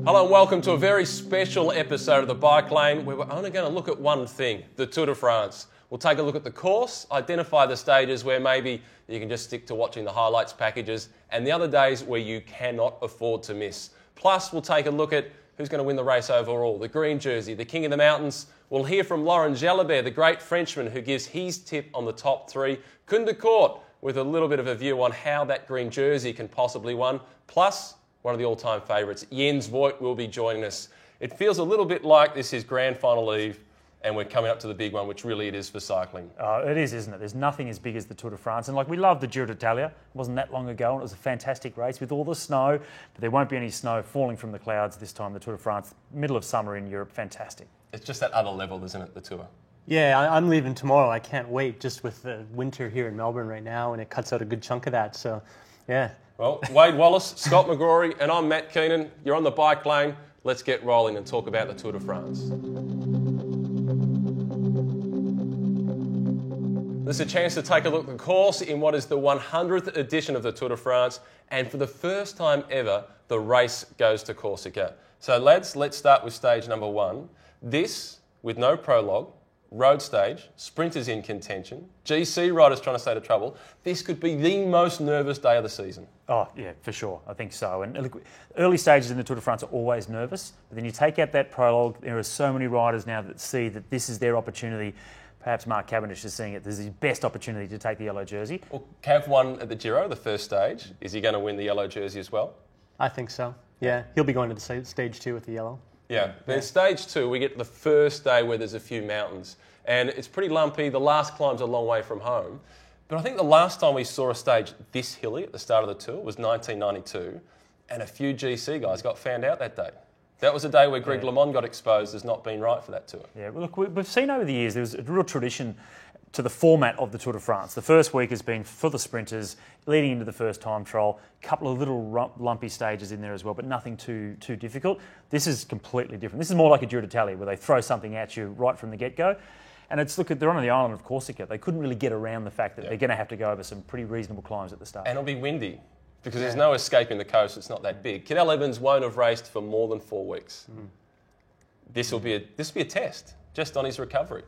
Hello and welcome to a very special episode of the Bike Lane where we're only going to look at one thing, the Tour de France. We'll take a look at the course, identify the stages where maybe you can just stick to watching the highlights packages and the other days where you cannot afford to miss. Plus, we'll take a look at who's going to win the race overall, the green jersey, the king of the mountains. We'll hear from Laurent Jalabert, the great Frenchman who gives his tip on the top three. Koen de Kort with a little bit of a view on how that green jersey can possibly win. Plus, one of the all-time favourites, Jens Voigt, will be joining us. It feels a little bit like this is grand final eve and we're coming up to the big one, which really it is for cycling. It is, isn't it? There's nothing as big as the Tour de France. And we love the Giro d'Italia. It wasn't that long ago and it was a fantastic race with all the snow. But there won't be any snow falling from the clouds this time. The Tour de France, middle of summer in Europe, fantastic. It's just that other level, isn't it, the Tour? Yeah, I'm leaving tomorrow. I can't wait, just with the winter here in Melbourne right now, and it cuts out a good chunk of that. So, yeah. Well, Wade Wallace, Scott McGrory, and I'm Matt Keenan. You're on the Bike Lane. Let's get rolling and talk about the Tour de France. This is a chance to take a look at the course in what is the 100th edition of the Tour de France, and for the first time ever, the race goes to Corsica. So, lads, let's start with stage number one. This, with no prologue, road stage, sprinters in contention, GC riders trying to stay out of trouble. This could be the most nervous day of the season. Oh, yeah, for sure. I think so. And look, early stages in the Tour de France are always nervous, but then you take out that prologue, there are so many riders now that see that this is their opportunity. Perhaps Mark Cavendish is seeing it. This is his best opportunity to take the yellow jersey. Well, Cav won at the Giro, the first stage. Is he going to win the yellow jersey as well? I think so. Yeah, he'll be going to the stage two with the yellow. Yeah. Then stage two, we get to the first day where there's a few mountains. And it's pretty lumpy. The last climb's a long way from home. But I think the last time we saw a stage this hilly at the start of the Tour was 1992. And a few GC guys got found out that day. That was a day where Greg LeMond got exposed as not being right for that Tour. Yeah, well, look, we've seen over the years there's a real tradition to the format of the Tour de France. The first week has been for the sprinters, leading into the first time trial. A couple of little lumpy stages in there as well, but nothing too difficult. This is completely different. This is more like a Giro d'Italia where they throw something at you right from the get-go. And they're on the island of Corsica. They couldn't really get around the fact that they're going to have to go over some pretty reasonable climbs at the start. And it'll be windy because there's no escaping the coast. It's not that big. Cadel Evans won't have raced for more than 4 weeks. This will be a test just on his recovery.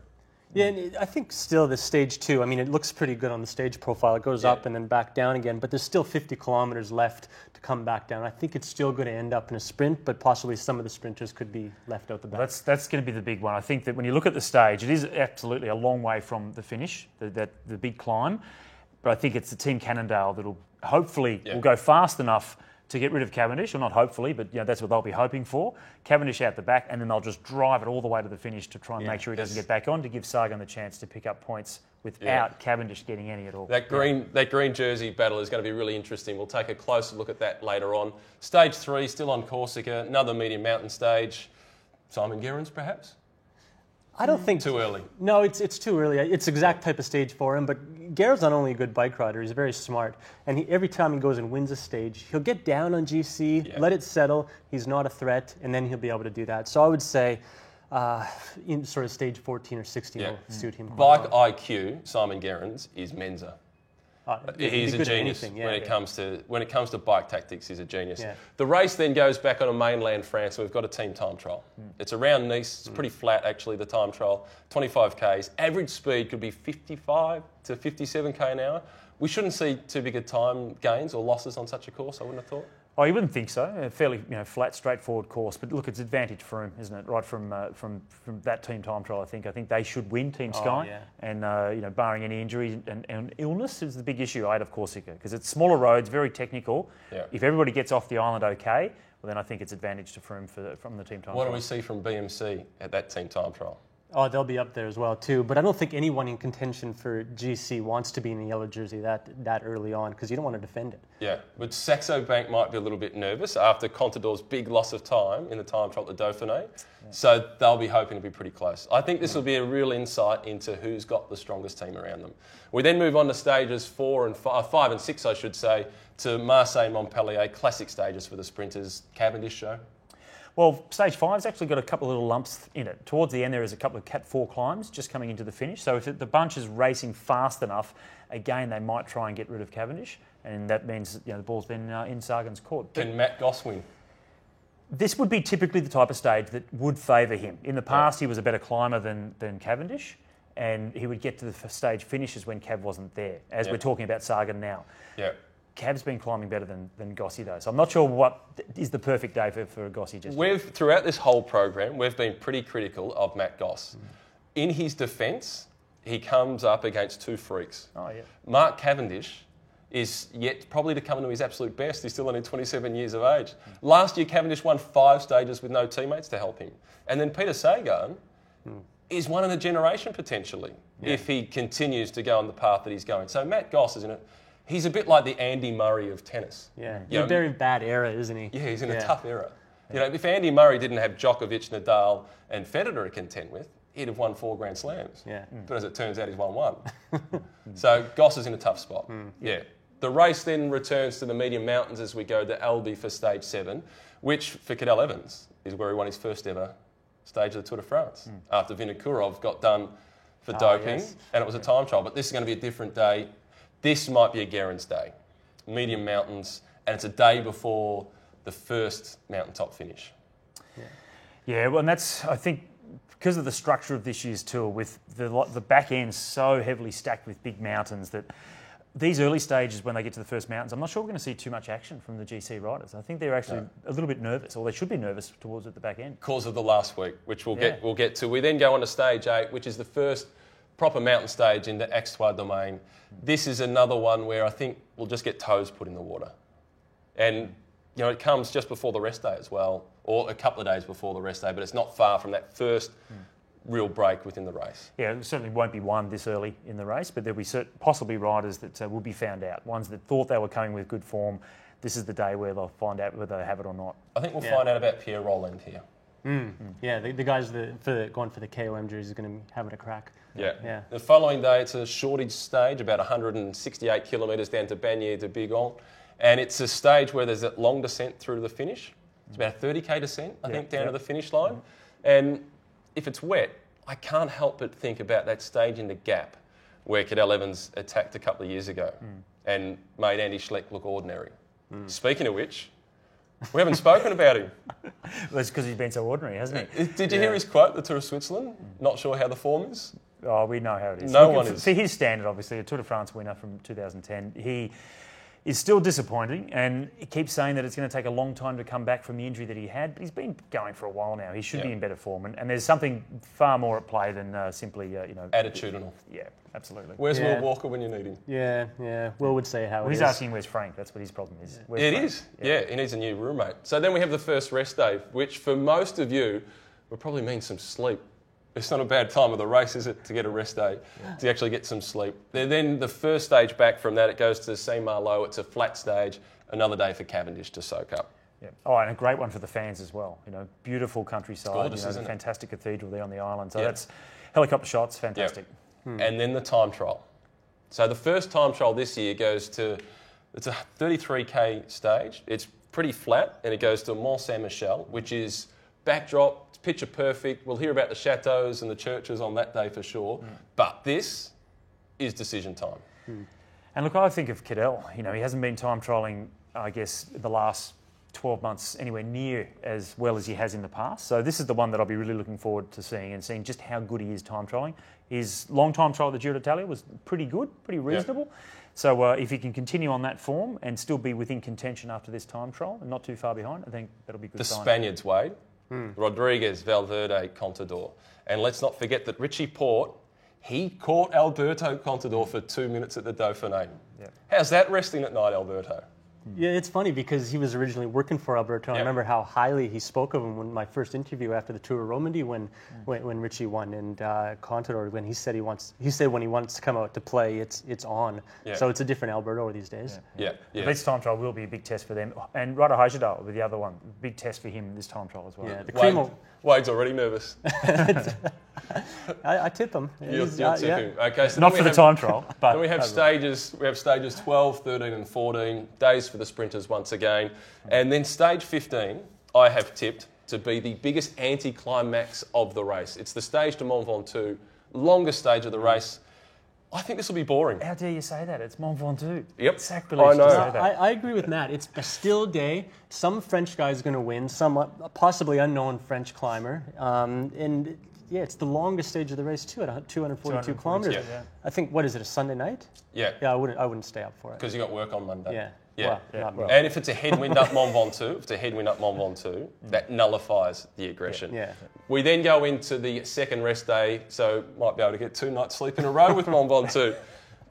Yeah, and I think still the stage two, I mean, it looks pretty good on the stage profile. It goes up and then back down again, but there's still 50 kilometers left to come back down. I think it's still going to end up in a sprint, but possibly some of the sprinters could be left out the back. That's going to be the big one. I think that when you look at the stage, it is absolutely a long way from the finish, the big climb, but I think it's the Team Cannondale that'll hopefully will go fast enough to get rid of Cavendish, or not hopefully, but that's what they'll be hoping for. Cavendish out the back, and then they'll just drive it all the way to the finish to try and make sure he doesn't get back on, to give Sagan the chance to pick up points without Cavendish getting any at all. That green jersey battle is going to be really interesting. We'll take a closer look at that later on. Stage 3, still on Corsica, another medium mountain stage. Simon Gerrans, perhaps? I don't think... Too early. No, it's too early. It's the exact type of stage for him, but Gerrard's not only a good bike rider, he's very smart. And every time he goes and wins a stage, he'll get down on GC, let it settle, he's not a threat, and then he'll be able to do that. So I would say in sort of stage 14 or 16 will suit him quite well. IQ, Simon Gerrans, is Mensa. He's a genius when it comes to bike tactics. He's a genius. Yeah. The race then goes back on a mainland France, and we've got a team time trial. It's around Nice. It's pretty flat, actually, the time trial. 25 Ks. Average speed could be 55 to 57 K an hour. We shouldn't see too big a time gains or losses on such a course, I wouldn't have thought. Oh, you wouldn't think so. A fairly flat, straightforward course. But look, it's advantage for him, isn't it? Right from that team time trial, I think they should win Team Sky. And barring any injury and illness is the big issue out of Corsica, because it's smaller roads, very technical. Yeah. If everybody gets off the island okay, well then I think it's advantage to Froome from the team time trial. What do we see from BMC at that team time trial? Oh, they'll be up there as well too. But I don't think anyone in contention for GC wants to be in the yellow jersey that early on, because you don't want to defend it. Yeah, but Saxo Bank might be a little bit nervous after Contador's big loss of time in the time trial at the Dauphiné. So they'll be hoping to be pretty close. I think this will be a real insight into who's got the strongest team around them. We then move on to stages 5 and 6, I should say, to Marseille and Montpellier, classic stages for the sprinters. Cavendish show. Well, stage 5's actually got a couple of little lumps in it. Towards the end, there is a couple of Cat 4 climbs just coming into the finish. So if the bunch is racing fast enough, again, they might try and get rid of Cavendish. And that means the ball's then in Sagan's court. Can Matt Goss win? This would be typically the type of stage that would favour him. In the past, he was a better climber than Cavendish, and he would get to the stage finishes when Cav wasn't there, as we're talking about Sagan now. Yeah. Cav's been climbing better than Gossi, though. So I'm not sure what is the perfect day for Gossi just yet. Throughout this whole program, we've been pretty critical of Matt Goss. In his defence, he comes up against two freaks. Oh, yeah. Mark Cavendish is yet probably to come into his absolute best. He's still only 27 years of age. Last year, Cavendish won 5 stages with no teammates to help him. And then Peter Sagan is one in a generation, potentially, if he continues to go on the path that he's going. So Matt Goss is in it. He's a bit like the Andy Murray of tennis. Yeah, he's in a very bad era, isn't he? Yeah, he's in a tough era. You know, if Andy Murray didn't have Djokovic, Nadal and Federer to contend with, he'd have won 4 Grand Slams. Yeah. But as it turns out, he's won 1. So Goss is in a tough spot. Yeah. The race then returns to the medium mountains as we go to Albi for stage 7, which for Cadel Evans is where he won his first ever stage of the Tour de France after Vinokurov got done for doping and it was a time trial. But this is going to be a different day. This might be a Gerrans day. Medium mountains, and it's a day before the first mountaintop finish. Yeah, well, and that's, I think, because of the structure of this year's tour, with the back end so heavily stacked with big mountains, that these early stages, when they get to the first mountains, I'm not sure we're going to see too much action from the GC riders. I think they're actually a little bit nervous, or they should be nervous towards at the back end. Because of the last week, which we'll get to. We then go on to stage 8, which is the first proper mountain stage in the Axtois Domain. This is another one where I think we'll just get toes put in the water. And, you know, it comes just before the rest day as well, or a couple of days before the rest day, but it's not far from that first real break within the race. Yeah, it certainly won't be one this early in the race, but there'll be possibly riders that will be found out, ones that thought they were coming with good form. This is the day where they'll find out whether they have it or not. I think we'll find out about Pierre Rolland here. Yeah, the guys going for the KOM jersey is going to have it a crack. Yeah. The following day, it's a shortage stage, about 168 kilometres down to Bagnères de Bigorre. And it's a stage where there's that long descent through to the finish. It's about a 30k descent, I think, down to the finish line. And if it's wet, I can't help but think about that stage in the Gap where Cadel Evans attacked a couple of years ago and made Andy Schleck look ordinary. Speaking of which, we haven't spoken about him. Well, it's because he's been so ordinary, hasn't he? Did you hear his quote, the Tour of Switzerland? Not sure how the form is? Oh, we know how it is. No one is. For his standard, obviously, a Tour de France winner from 2010, he is still disappointing, and he keeps saying that it's going to take a long time to come back from the injury that he had, but he's been going for a while now. He should be in better form, and there's something far more at play than simply, attitudinal. Yeah, absolutely. Where's Will Walker when you need him? Yeah. Will would say how he's asking where's Frank. That's what his problem is. Where's Frank? Yeah, he needs a new roommate. So then we have the first rest day, which for most of you will probably mean some sleep. It's not a bad time of the race, is it, to get a rest day, to actually get some sleep. Then the first stage back from that, it goes to Saint-Malo. It's a flat stage. Another day for Cavendish to soak up. Yeah. Oh, and a great one for the fans as well. You know, beautiful countryside. Gorgeous, the isn't it? fantastic cathedral there on the island. So that's helicopter shots, fantastic. And then the time trial. So the first time trial this year it's a 33k stage. It's pretty flat, and it goes to Mont Saint-Michel, which is backdrop. It's picture perfect. We'll hear about the chateaux and the churches on that day for sure. But this is decision time. And look, I think of Cadel. You know, he hasn't been time trialling, I guess, the last 12 months anywhere near as well as he has in the past. So this is the one that I'll be really looking forward to seeing just how good he is time trialling. His long time trial at the Giro d'Italia was pretty good, pretty reasonable. Yeah. So if he can continue on that form and still be within contention after this time trial and not too far behind, I think that'll be a good sign. The Spaniards, Wade. Rodriguez, Valverde, Contador. And let's not forget that Richie Porte, he caught Alberto Contador for 2 minutes at the Dauphiné. Yeah. How's that resting at night, Alberto? Yeah, it's funny because he was originally working for Alberto. I remember how highly he spoke of him when my first interview after the Tour of Romandy when Richie won, and Contador when he said when he wants to come out to play, it's on. Yeah. So it's a different Alberto these days. Yeah. This time trial will be a big test for them, and Ryder Hojendal will be the other one, big test for him this time trial as well. Yeah, Wade's already nervous. I tip him. You'll tip him. Okay, so not for the time trial. But then we have stages. We have stages 12, 13, and 14 days for the sprinters once again, and then stage 15. I have tipped to be the biggest anti-climax of the race. It's the stage to Mont Ventoux, longest stage of the race. I think this will be boring. How dare you say that? It's Mont Ventoux. Yep. Sacrilege I know. to say that. I agree with Matt. It's a still day. Some French guy's going to win, some possibly unknown French climber. And yeah, it's the longest stage of the race too, at 242 kilometers. Yeah. I think, what is it, a Sunday night? Yeah. Yeah, I wouldn't stay up for it. Because you got work on Monday. Yeah. Yeah. Well, not me. And if it's a headwind up Mont Ventoux, that nullifies the aggression. Yeah. We then go into the second rest day, so might be able to get 2 nights sleep in a row with Mont Ventoux.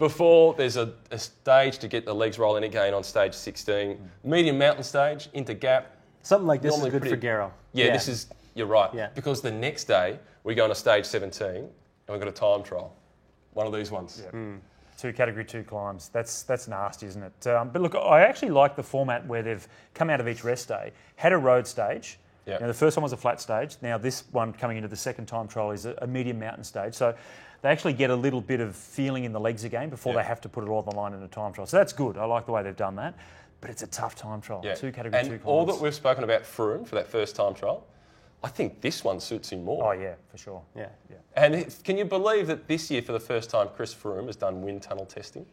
Before there's a stage to get the legs rolling again on stage 16. Medium mountain stage into Gap. Something like this Normally is good pretty- for Garrow. Yeah, this is, you're right. Yeah. Because the next day we go on to stage 17 and we've got a time trial. One of these ones. Yeah. 2 Category 2 climbs. That's nasty, isn't it? But look, I actually like the format where they've come out of each rest day, had a road stage. Yeah. Now, the first one was a flat stage. Now, this one coming into the second time trial is a medium mountain stage. So they actually get a little bit of feeling in the legs again before they have to put it all on the line in a time trial. So that's good. I like the way they've done that. But it's a tough time trial. Yeah. 2 Category 2 And climbs. all that we've spoken about Froome for that first time trial, I think this one suits him more. Oh, yeah, for sure. Yeah. And can you believe that this year, for the first time, Chris Froome has done wind tunnel testing?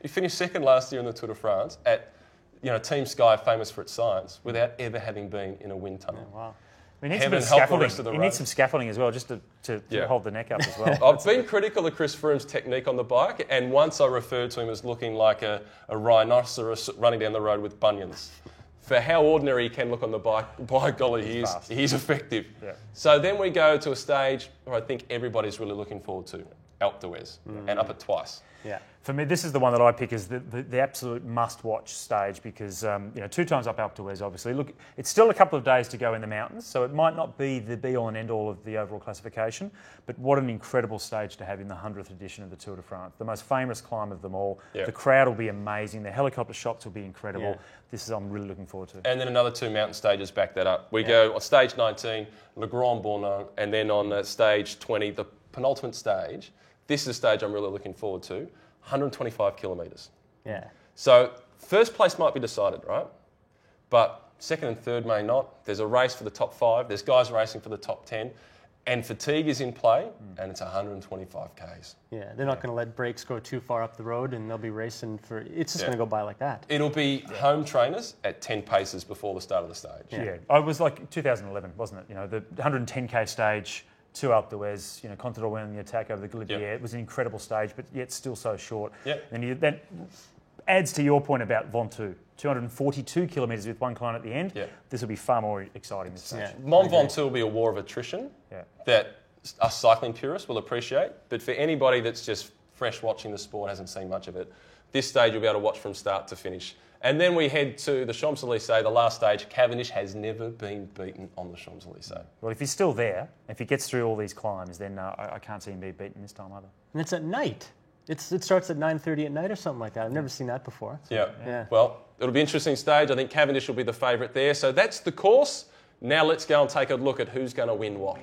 He finished second last year in the Tour de France at, Team Sky, famous for its science, without ever having been in a wind tunnel. Wow. I mean, he needs a Heaven bit of help the scaffolding. rest of the He road. needs some scaffolding as well, just to hold the neck up as well. I've been critical of Chris Froome's technique on the bike, and once I referred to him as looking like a rhinoceros running down the road with bunions. For how ordinary he can look on the bike, by golly, he's effective. Yeah. So then we go to a stage where I think everybody's really looking forward to, Alpe d'Huez, and up it twice. Yeah. For me, this is the one that I pick as the absolute must-watch stage because, 2 times up Alpe d'Huez, obviously. Look, it's still a couple of days to go in the mountains, so it might not be the be-all and end-all of the overall classification, but what an incredible stage to have in the 100th edition of the Tour de France. The most famous climb of them all. Yeah. The crowd will be amazing. The helicopter shots will be incredible. Yeah. I'm really looking forward to. And then another 2 mountain stages back that up. We go on stage 19, Le Grand Bornand, and then on stage 20, the penultimate stage. This is a stage I'm really looking forward to. 125 kilometres. Yeah. So first place might be decided, right? But second and third may not. There's a race for the top 5. There's guys racing for the top 10. And fatigue is in play, and it's 125 Ks. Yeah. They're not going to let breaks go too far up the road, and they'll be racing for. It's just going to go by like that. It'll be home trainers at 10 paces before the start of the stage. Yeah. I was like 2011, wasn't it? The 110k stage to Alpe d'Huez, Contador winning the attack over the Galibier. Yep. It was an incredible stage, but yet still so short. Yep. And that adds to your point about Ventoux. 242 kilometres with one climb at the end. Yep. This will be far more exciting this stage. Yeah. Mont Ventoux will be a war of attrition Yeah. that us cycling purists will appreciate. But for anybody that's just fresh watching the sport, hasn't seen much of it, this stage you'll be able to watch from start to finish. And then we head to the Champs-Elysees, the last stage. Cavendish has never been beaten on the Champs-Elysees. Well, if he's still there, if he gets through all these climbs, then I can't see him be beaten this time either. And it's at night. It starts at 9:30 at night or something like that. I've never seen that before. Yeah. Well, it'll be an interesting stage. I think Cavendish will be the favourite there. So that's the course. Now let's go and take a look at who's going to win what.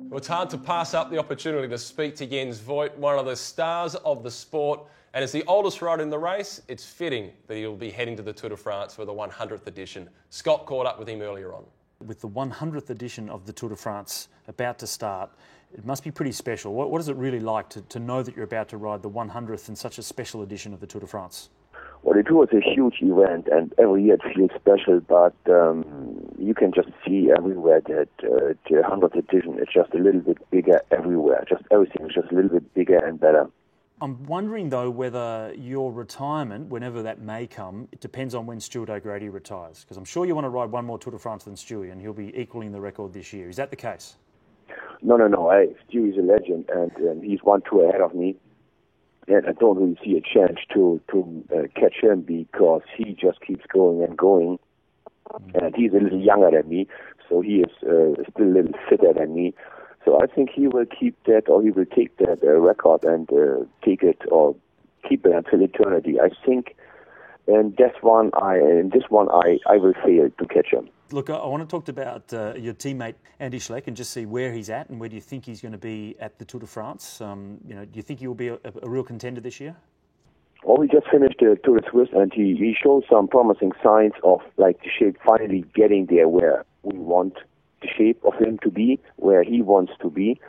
Well, it's hard to pass up the opportunity to speak to Jens Voigt, one of the stars of the sport. And as the oldest rider in the race, it's fitting that he'll be heading to the Tour de France for the 100th edition. Scott caught up with him earlier on. With the 100th edition of the Tour de France about to start, it must be pretty special. What is it really like to know that you're about to ride the 100th in such a special edition of the Tour de France? Well, the Tour is a huge event, and every year it feels special, but you can just see everywhere that the 100th edition is just a little bit bigger everywhere. Just everything is just a little bit bigger and better. I'm wondering, though, whether your retirement, whenever that may come, it depends on when Stuart O'Grady retires. Because I'm sure you want to ride one more Tour de France than Stewie, and he'll be equaling the record this year. Is that the case? No. Stewie's a legend, and he's 1 tour ahead of me. And I don't really see a chance to catch him because he just keeps going and going. And he's a little younger than me, so he is still a little fitter than me. So I think he will keep that, or he will take that record and take it or keep it until eternity. I think in this one I will fail to catch him. Look, I want to talk about your teammate Andy Schleck and just see where he's at and where do you think he's going to be at the Tour de France. Do you think he will be a real contender this year? Well, we just finished the Tour de Suisse, and he showed some promising signs of like the shape finally getting there where we want shape of him to be where he wants to be.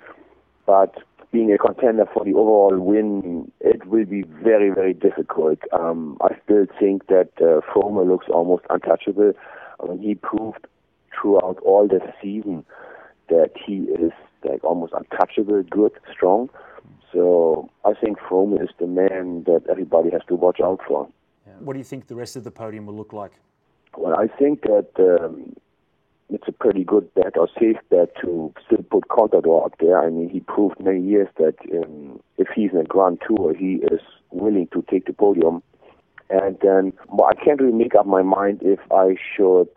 But being a contender for the overall win, it will be very, very difficult. I still think that Froome looks almost untouchable. I mean, he proved throughout all the season that he is like almost untouchable, good, strong. So I think Froome is the man that everybody has to watch out for. Yeah. What do you think the rest of the podium will look like? Well, I think that it's a pretty good bet or safe bet to still put Contador up there. I mean, he proved many years that if he's in a Grand Tour, he is willing to take the podium. And then I can't really make up my mind if I should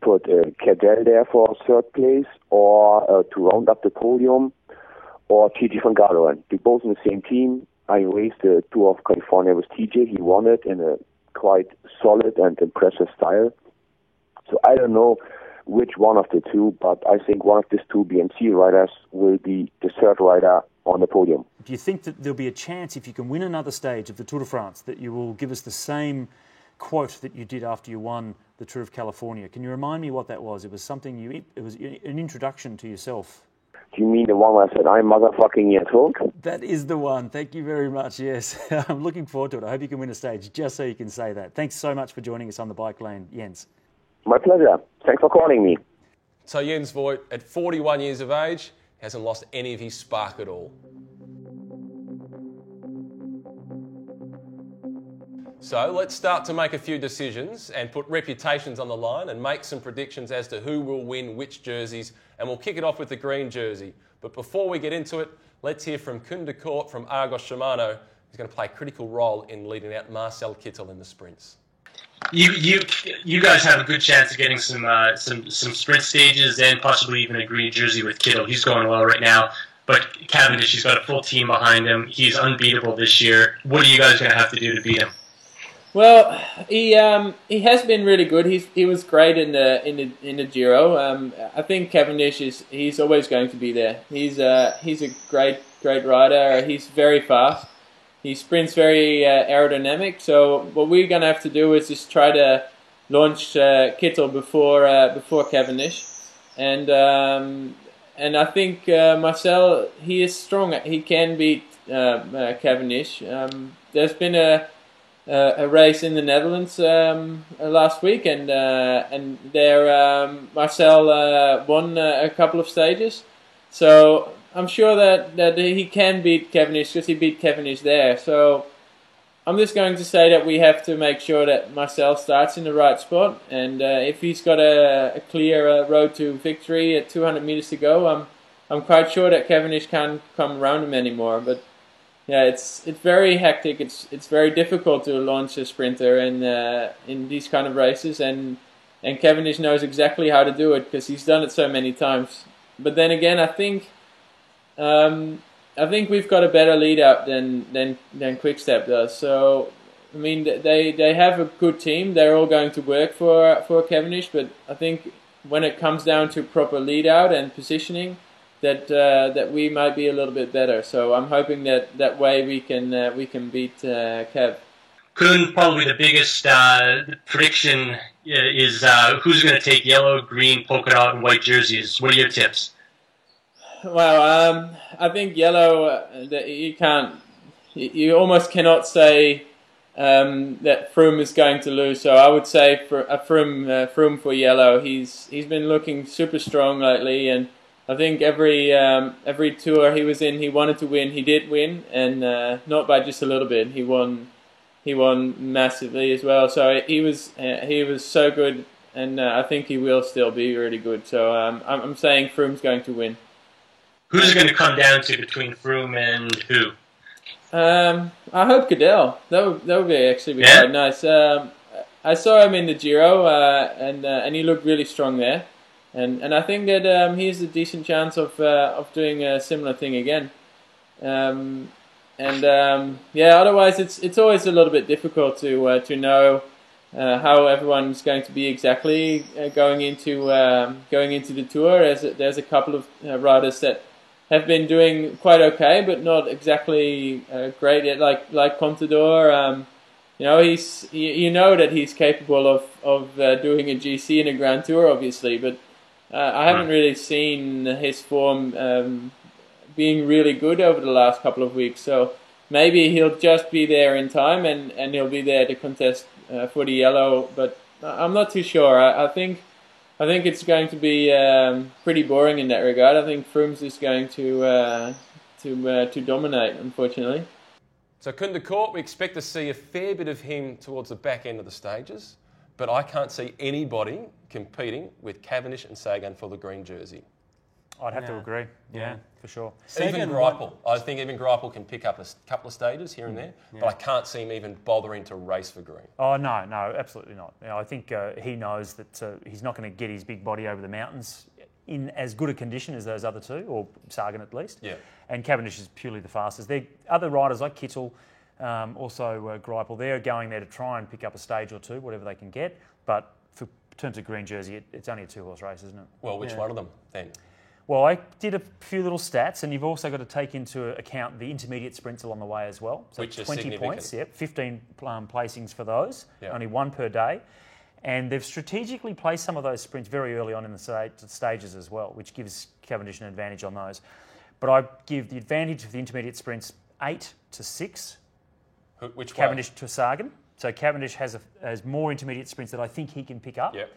put Cadel there for third place or to round up the podium, or TJ van Garderen. They're both in the same team. I raced the Tour of California with TJ. He won it in a quite solid and impressive style. So I don't know which one of the two, but I think one of these two BMC riders will be the third rider on the podium. Do you think that there'll be a chance, if you can win another stage of the Tour de France, that you will give us the same quote that you did after you won the Tour of California? Can you remind me what that was? It was something it was an introduction to yourself. Do you mean the one where I said, I'm motherfucking Jens Hook? That is the one. Thank you very much, yes. I'm looking forward to it. I hope you can win a stage just so you can say that. Thanks so much for joining us on the Bike Lane, Jens. My pleasure. Thanks for calling me. So Jens Voigt, at 41 years of age, hasn't lost any of his spark at all. So let's start to make a few decisions and put reputations on the line and make some predictions as to who will win which jerseys, and we'll kick it off with the green jersey. But before we get into it, let's hear from Koen de Kort from Argos Shimano, who's going to play a critical role in leading out Marcel Kittel in the sprints. You guys have a good chance of getting some sprint stages and possibly even a green jersey with Kittel. He's going well right now. But Cavendish, he's got a full team behind him. He's unbeatable this year. What are you guys going to have to do to beat him? Well, he has been really good. He was great in the Giro. I think Cavendish he's always going to be there. He's a great rider. He's very fast. He sprints very aerodynamic. So what we're going to have to do is just try to launch Kittel before Cavendish, and I think Marcel, he is strong. He can beat Cavendish. There's been a race in the Netherlands last week, and there Marcel won a couple of stages. So I'm sure that he can beat Cavendish because he beat Cavendish there. So I'm just going to say that we have to make sure that Marcel starts in the right spot, and if he's got a clear road to victory at 200 meters to go, I'm quite sure that Cavendish can't come around him anymore. But yeah, it's very hectic. It's very difficult to launch a sprinter in these kind of races, and Cavendish knows exactly how to do it because he's done it so many times. But then again, I think we've got a better lead out than Quickstep does. So I mean, they have a good team. They're all going to work for Cavendish, but I think when it comes down to proper lead out and positioning, that we might be a little bit better. So I'm hoping that way we can beat Kev. Koen, probably the biggest prediction is who's going to take yellow, green, polka dot, and white jerseys. What are your tips? Well, I think yellow. That you almost cannot say that Froome is going to lose. So I would say for Froome for yellow. He's been looking super strong lately, and I think every tour he was in, he wanted to win. He did win, and not by just a little bit. He won massively as well. So he was so good, and I think he will still be really good. So I'm saying Froome's going to win. Who's it going to come down to between Froome and who? I hope Cadel. That would be actually quite nice. I saw him in the Giro, and he looked really strong there. And I think that he has a decent chance of doing a similar thing again. Otherwise it's always a little bit difficult to know how everyone's going to be exactly going into the tour. There's a couple of riders that have been doing quite okay, but not exactly great yet. Like Contador, you know that he's capable of doing a GC in a Grand Tour, obviously, but I haven't really seen his form being really good over the last couple of weeks. So maybe he'll just be there in time and he'll be there to contest for the yellow. But I'm not too sure. I think it's going to be pretty boring in that regard. I think Froomes is going to dominate, unfortunately. So Koen de Kort, we expect to see a fair bit of him towards the back end of the stages, but I can't see anybody competing with Cavendish and Sagan for the green jersey. I'd have to agree. Yeah, for sure. Even Greipel. I think even Greipel can pick up a couple of stages here and there, but I can't see him even bothering to race for green. Oh, no, absolutely not. I think he knows that he's not going to get his big body over the mountains in as good a condition as those other two, or Sagan at least. Yeah. And Cavendish is purely the fastest. There other riders like Kittel, also Greipel, they're going there to try and pick up a stage or two, whatever they can get. But in terms of green jersey, it's only a two-horse race, isn't it? Well, which one of them then? Well, I did a few little stats, and you've also got to take into account the intermediate sprints along the way as well. So Which is 20 points, 15 placings for those, Yep. only one per day. And they've strategically placed some of those sprints very early on in the stages as well, which gives Cavendish an advantage on those. But I give the advantage of the intermediate sprints 8 to 6. Which Cavendish to Sagan. So Cavendish has more intermediate sprints that I think he can pick up. Yep.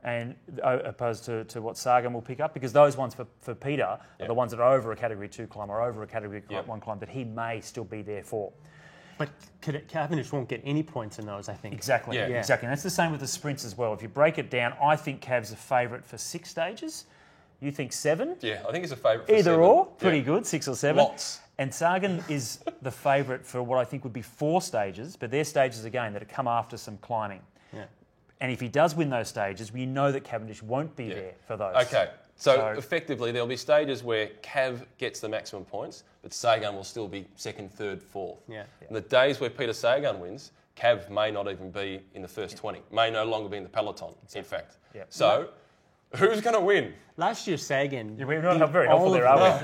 And opposed to what Sagan will pick up, because those ones for Peter are the ones that are over a Category 2 climb or over a Category 1 climb that he may still be there for. But Cavendish won't get any points in those, I think. Exactly, exactly. And that's the same with the sprints as well. If you break it down, I think Cav's a favourite for 6 stages. You think 7? Yeah, I think he's a favourite for Either 7. or, pretty good, 6 or 7. Lots. And Sagan is the favourite for what I think would be 4 stages, but they're stages, again, that come after some climbing. Yeah. And if he does win those stages, we know that Cavendish won't be there for those. Okay, so effectively there'll be stages where Cav gets the maximum points, but Sagan will still be 2nd, 3rd, 4th. Yeah. And the days where Peter Sagan wins, Cav may not even be in the first 20, may no longer be in the peloton, in fact. Yeah. So, who's going to win? Last year, Sagan... We're not very helpful there, are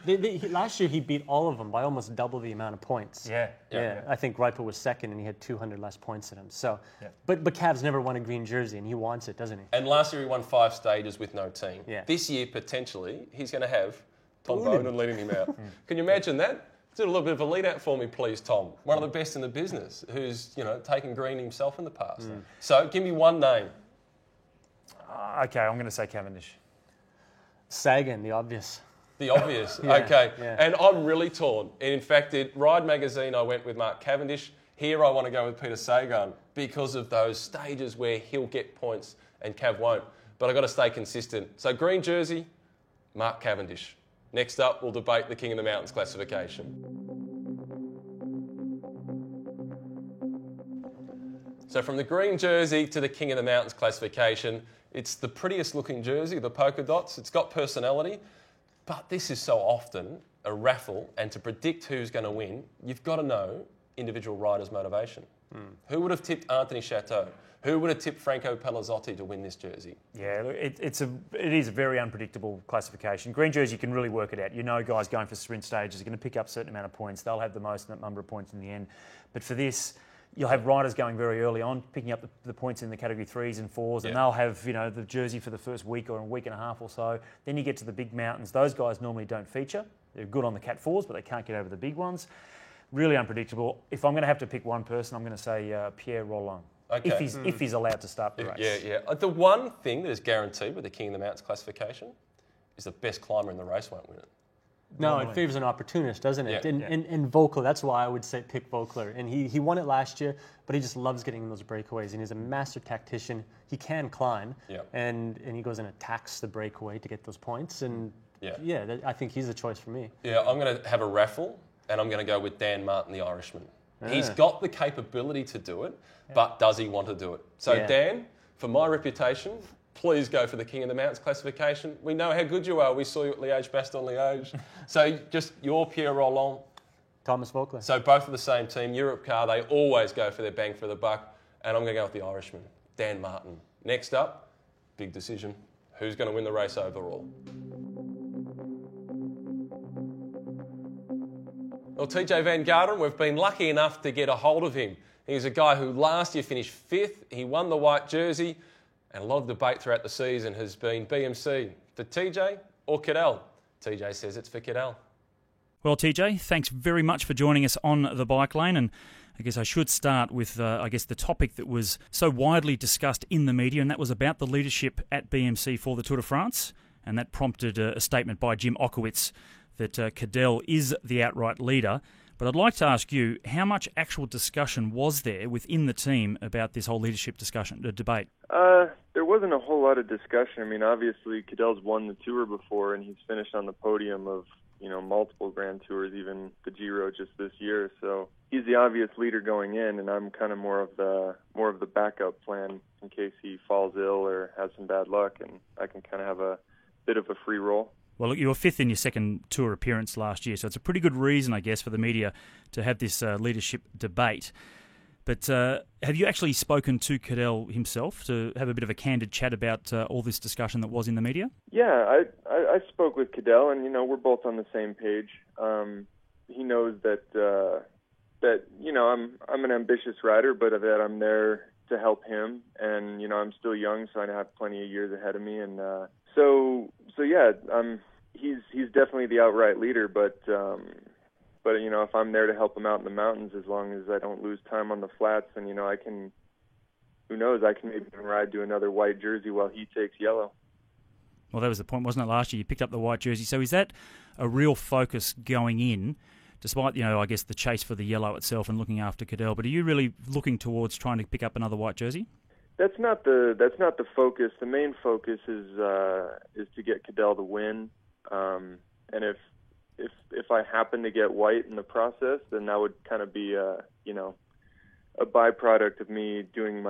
we? Last year, he beat all of them by almost double the amount of points. Yeah. I think Greipel was 2nd, and he had 200 less points than him. So, but Cav's never won a green jersey, and he wants it, doesn't he? And last year he won 5 stages with no team. Yeah. This year, potentially, he's going to have Tom Bowden leading him out. Can you imagine that? Do a little bit of a lead out for me, please, Tom. One of the best in the business, who's taken green himself in the past. So, give me one name. Okay, I'm going to say Cavendish. Sagan, the obvious. The obvious. Okay. And I'm really torn. And in fact, at Ride Magazine, I went with Mark Cavendish. Here, I want to go with Peter Sagan because of those stages where he'll get points and Cav won't. But I've got to stay consistent. So, green jersey, Mark Cavendish. Next up, we'll debate the King of the Mountains classification. So, from the green jersey to the King of the Mountains classification, it's the prettiest looking jersey, the polka dots. It's got personality, but this is so often a raffle, and to predict who's going to win, you've got to know individual riders' motivation. Who would have tipped Anthony Chateau? Who would have tipped Franco Pelazzotti to win this jersey? Yeah, it is a very unpredictable classification. Green jersey, you can really work it out. You know guys going for sprint stages are going to pick up a certain amount of points. They'll have the most number of points in the end. But for this, you'll have riders going very early on, picking up the points in the Category 3s and 4s, and they'll have the jersey for the first week or a week and a half or so. Then you get to the big mountains. Those guys normally don't feature. They're good on the Cat 4s, but they can't get over the big ones. Really unpredictable. If I'm going to have to pick one person, I'm going to say Pierre Rolland. Okay. If he's allowed to start the race. Yeah. The one thing that is guaranteed with the King of the Mountains classification is the best climber in the race won't win it. No, it favours an opportunist, doesn't it? Yeah. And Vogler, that's why I would say pick Vogler. And he won it last year, but he just loves getting those breakaways. And he's a master tactician. He can climb. Yeah. And he goes and attacks the breakaway to get those points. And I think he's the choice for me. Yeah, I'm going to have a raffle, and I'm going to go with Dan Martin, the Irishman. He's got the capability to do it, but does he want to do it? So, Dan, for my reputation, please go for the King of the Mountains classification. We know how good you are. We saw you at Liège-Bastogne-Liège. So, just your Pierre Rolland. Thomas Vogler. So, both of the same team. Europe car, they always go for their bang for the buck. And I'm going to go with the Irishman, Dan Martin. Next up, big decision. Who's going to win the race overall? Well, TJ Van Garderen, we've been lucky enough to get a hold of him. He's a guy who last year finished 5th. He won the white jersey. And a lot of debate throughout the season has been BMC for TJ or Cadel. TJ says it's for Cadel. Well, TJ, thanks very much for joining us on the Bike Lane. And I guess I should start with, the topic that was so widely discussed in the media, and that was about the leadership at BMC for the Tour de France. And that prompted a statement by Jim Okowitz that Cadel is the outright leader. But I'd like to ask you, how much actual discussion was there within the team about this whole leadership debate? There wasn't a whole lot of discussion. I mean, obviously, Cadel's won the Tour before, and he's finished on the podium of multiple Grand Tours, even the Giro just this year. So he's the obvious leader going in, and I'm kind of more of the backup plan in case he falls ill or has some bad luck, and I can kind of have a bit of a free roll. Well, look, you were fifth in your second Tour appearance last year, so it's a pretty good reason, I guess, for the media to have this leadership debate. But have you actually spoken to Cadel himself to have a bit of a candid chat about all this discussion that was in the media? Yeah, I spoke with Cadel, and we're both on the same page. He knows that I'm an ambitious rider, but that I'm there to help him, and I'm still young, so I have plenty of years ahead of me, and so yeah, he's definitely the outright leader, but if I'm there to help him out in the mountains, as long as I don't lose time on the flats, and I can, who knows, I can maybe ride to another white jersey while he takes yellow. Well, that was the point, wasn't it, last year? You picked up the white jersey. So is that a real focus going in, despite, I guess, the chase for the yellow itself and looking after Cadel? But are you really looking towards trying to pick up another white jersey? That's not the focus. The main focus is to get Cadel the win. And if I happen to get white in the process, then that would kind of be a byproduct of me doing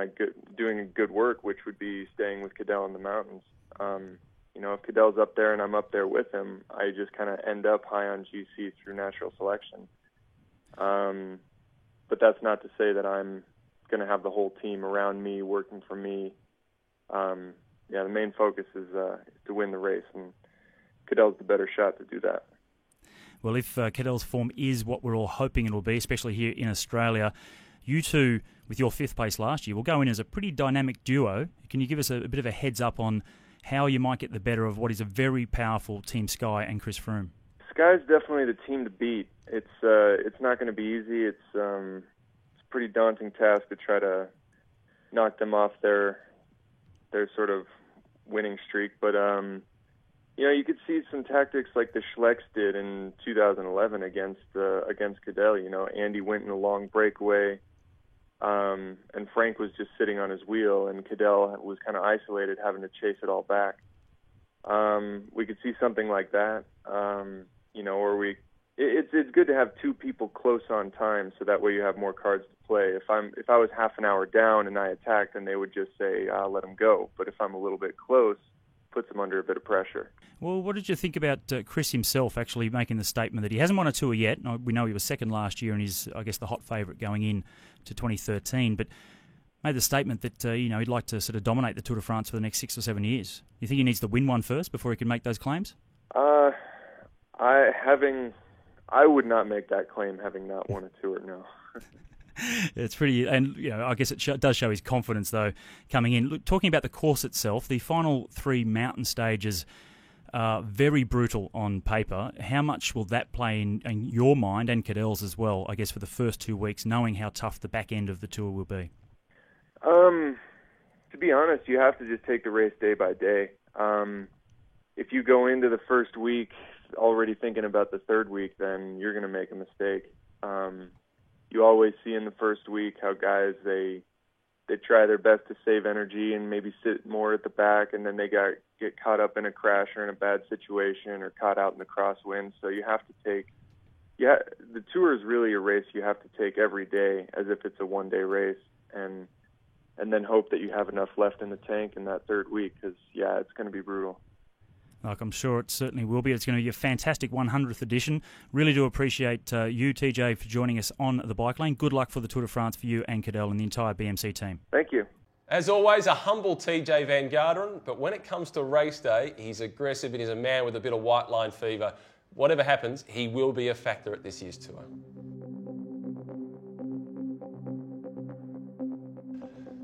good work, which would be staying with Cadel in the mountains. If Cadel's up there and I'm up there with him, I just kind of end up high on GC through natural selection. But that's not to say that I'm going to have the whole team around me working for me. The main focus is to win the race, and Cadel's the better shot to do that. Well, if Cadel's form is what we're all hoping it'll be, especially here in Australia, you two, with your fifth place last year, will go in as a pretty dynamic duo. Can you give us a bit of a heads up on how you might get the better of what is a very powerful Team Sky and Chris Froome? Sky's definitely the team to beat. It's not going to be easy. It's a pretty daunting task to try to knock them off their sort of winning streak, but you could see some tactics like the Schlecks did in 2011 against Cadel. Andy went in a long breakaway, and Frank was just sitting on his wheel, and Cadel was kind of isolated, having to chase it all back. We could see something like that, or it's good to have two people close on time, so that way you have more cards to play. If I was half an hour down and I attacked, then they would just say, let him go. But if I'm a little bit close, puts him under a bit of pressure. Well, what did you think about Chris himself actually making the statement that he hasn't won a Tour yet? We know he was second last year and he's, I guess, the hot favourite going in to 2013, but made the statement that he'd like to sort of dominate the Tour de France for the next 6 or 7 years. You think he needs to win one first before he can make those claims? I would not make that claim having not won a Tour, no. It's pretty, and I guess it does show his confidence though coming in. Look, talking about the course itself, the final 3 mountain stages are very brutal on paper. How much will that play in your mind and Cadel's as well, I guess, for the first 2 weeks, knowing how tough the back end of the Tour will be? To be honest, you have to just take the race day by day. If you go into the first week already thinking about the third week, then you're going to make a mistake. You always see in the first week how guys, they try their best to save energy and maybe sit more at the back, and then they get caught up in a crash or in a bad situation or caught out in the crosswind. So you have to the Tour is really a race you have to take every day as if it's a one-day race, and then hope that you have enough left in the tank in that third week, because, it's going to be brutal. Like, I'm sure it certainly will be. It's going to be a fantastic 100th edition. Really do appreciate you, TJ, for joining us on the Bike Lane. Good luck for the Tour de France for you and Cadel and the entire BMC team. Thank you. As always, a humble TJ Van Garderen, but when it comes to race day, he's aggressive and he's a man with a bit of white line fever. Whatever happens, he will be a factor at this year's Tour.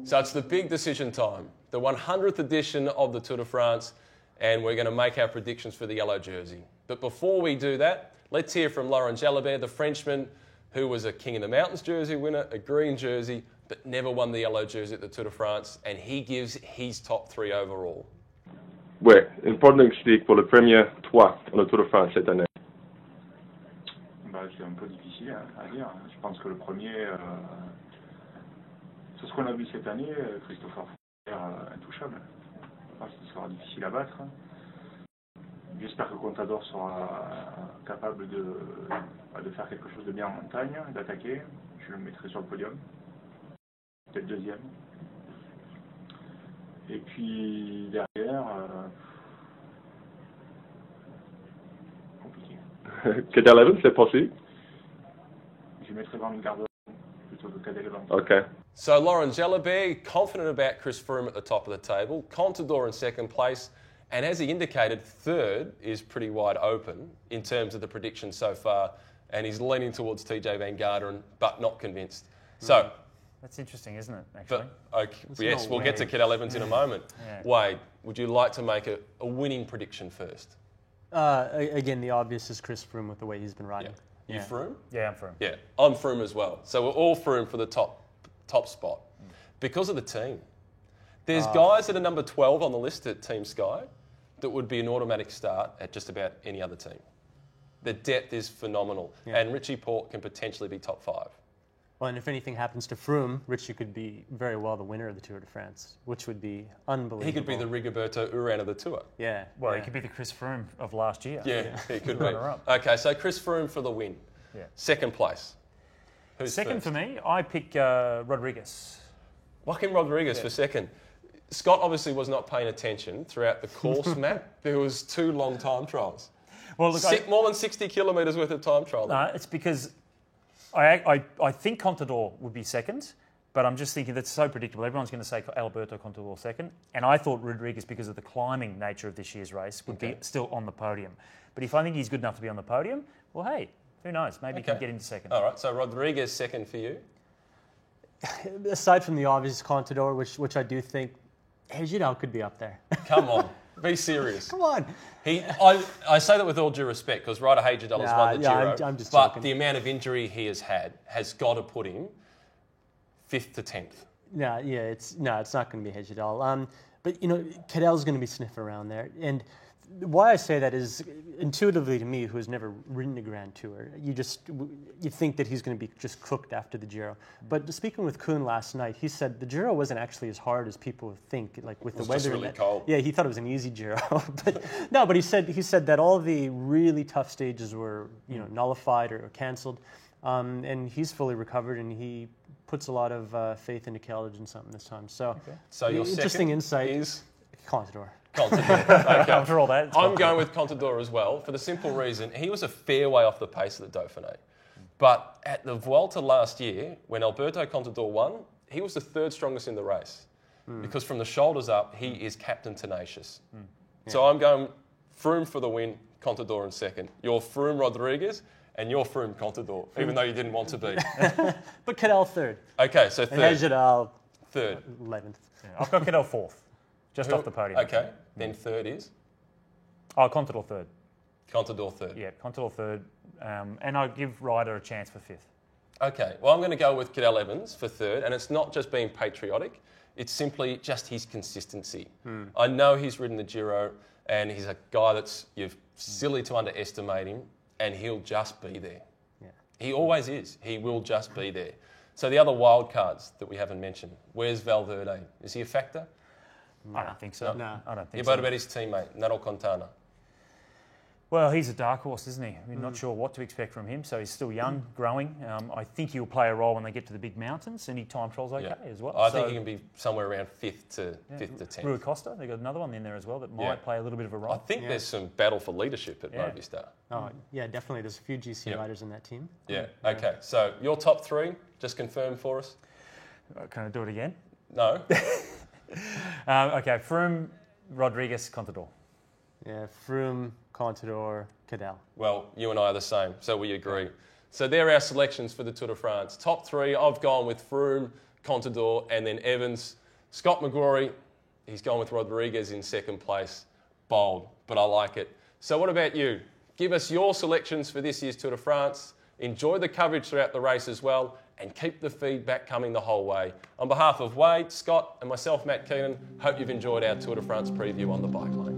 So it's the big decision time, the 100th edition of the Tour de France, and we're going to make our predictions for the yellow jersey. But before we do that, let's hear from Laurent Jalabert, the Frenchman, who was a King of the Mountains jersey winner, a green jersey, but never won the yellow jersey at the Tour de France, and he gives his top 3 overall. Ouais, une pronostic pour le premier 3 dans le Tour de France cette année. C'est un peu difficile à dire. Je pense que le premier, c'est ce qu'on a vu cette année, Christopher intouchable. Je pense que ce sera difficile à battre. J'espère que Contador sera capable de faire quelque chose de bien en montagne, d'attaquer. Je le mettrai sur le podium, peut-être deuxième. Et puis derrière, compliqué. Cadel Evans, c'est possible? Je mettrai Van Garderen plutôt que Cadel Evans. Okay. So Laurent Jalabert, confident about Chris Froome at the top of the table, Contador in second place, and as he indicated, third is pretty wide open in terms of the predictions so far, and he's leaning towards TJ Van Garderen, but not convinced. So, That's interesting, isn't it, actually? yes, we'll get to Cadel Evans in a moment. Yeah. Wade, would you like to make a winning prediction first? Again, the obvious is Chris Froome with the way he's been riding. You Froome? Yeah, I'm Froome. Yeah, I'm Froome as well. So we're all Froome for the top spot. Because of the team. There's guys that are number 12 on the list at Team Sky that would be an automatic start at just about any other team. The depth is phenomenal. Yeah. And Richie Porte can potentially be top 5. Well, and if anything happens to Froome, Richie could be very well the winner of the Tour de France, which would be unbelievable. He could be the Rigoberto Urán of the Tour. Yeah. Well, yeah. he could be the Chris Froome of last year. Yeah, he could be. Runner-up. Okay, so Chris Froome for the win. Yeah. Second place. Who's Second first? for me, I pick Rodriguez. Joaquin Rodriguez for second. Scott obviously was not paying attention throughout the course map. There was 2 long time trials. Well, look, More than 60 kilometres worth of time trial. it's because I think Contador would be second, but I'm just thinking that's so predictable. Everyone's going to say Alberto Contador second, and I thought Rodriguez, because of the climbing nature of this year's race, would be still on the podium. But if I think he's good enough to be on the podium, well, hey, who knows? Maybe he can get into second. All right, so Rodriguez second for you. Aside from the obvious Contador, which I do think, Gidal could be up there. Come on, be serious. Come on. I say that with all due respect, because Ryder Hagedal has won the Giro, I'm just but joking. the amount of injury he has had has got to put him 5th to 10th. It's not going to be Hagedal. But Cadel's going to be sniffing around there, and why I say that is intuitively to me, who has never ridden a Grand Tour, you think that he's going to be just cooked after the Giro. But speaking with Kuhn last night, he said the Giro wasn't actually as hard as people think, like with the weather. Just really cold. Yeah, he thought it was an easy Giro, but he said that all the really tough stages were nullified or cancelled, and he's fully recovered, and he puts a lot of faith into Caledge and something this time. So your interesting second insight is Contador. Contador. Okay. After all that, I'm going with Contador as well for the simple reason he was a fair way off the pace of the Dauphiné. But at the Vuelta last year, when Alberto Contador won, he was the 3rd strongest in the race. Because from the shoulders up, he is Captain Tenacious. So I'm going Froome for the win, Contador in second. You're Froome Rodriguez, and you're Froome Contador, even though you didn't want to be. But Cadel third. Okay, so And third. Hagedal 3rd. 11th. I've got Cadel fourth, just off the podium. Okay, then third is Oh, Contador third. Contador third. Yeah, Contador third, and I give Ryder a chance for fifth. Okay, well, I'm going to go with Cadel Evans for third, and it's not just being patriotic, it's simply just his consistency. I know he's ridden the Giro, and he's a guy that's silly to underestimate him, and he'll just be there. Yeah. He always is. He will just be there. So the other wild cards that we haven't mentioned, where's Valverde? Is he a factor? I don't think so. No. I don't What think so. about his teammate, Nairo Quintana? Well, he's a dark horse, isn't he? We're not sure what to expect from him, so he's still young, growing. I think he'll play a role when they get to the big mountains, and he time trials okay as well. I think he can be somewhere around 5th to 10th. Rui Costa, they've got another one in there as well that might play a little bit of a role. I think there's some battle for leadership at Yeah. Movistar. Oh, yeah, definitely. There's a few GC riders in that team. Yeah, okay. So your top 3, just confirm for us? Can I do it again? No? Okay, Froome, Rodriguez, Contador. Yeah, Froome, Contador, Cadel. Well, you and I are the same, so we agree. So there are our selections for the Tour de France. Top 3, I've gone with Froome, Contador, and then Evans. Scott McGrory, he's gone with Rodriguez in second place. Bold, but I like it. So what about you? Give us your selections for this year's Tour de France. Enjoy the coverage throughout the race as well, and keep the feedback coming the whole way. On behalf of Wade, Scott, and myself, Matt Keenan, hope you've enjoyed our Tour de France preview on the Bike Lane.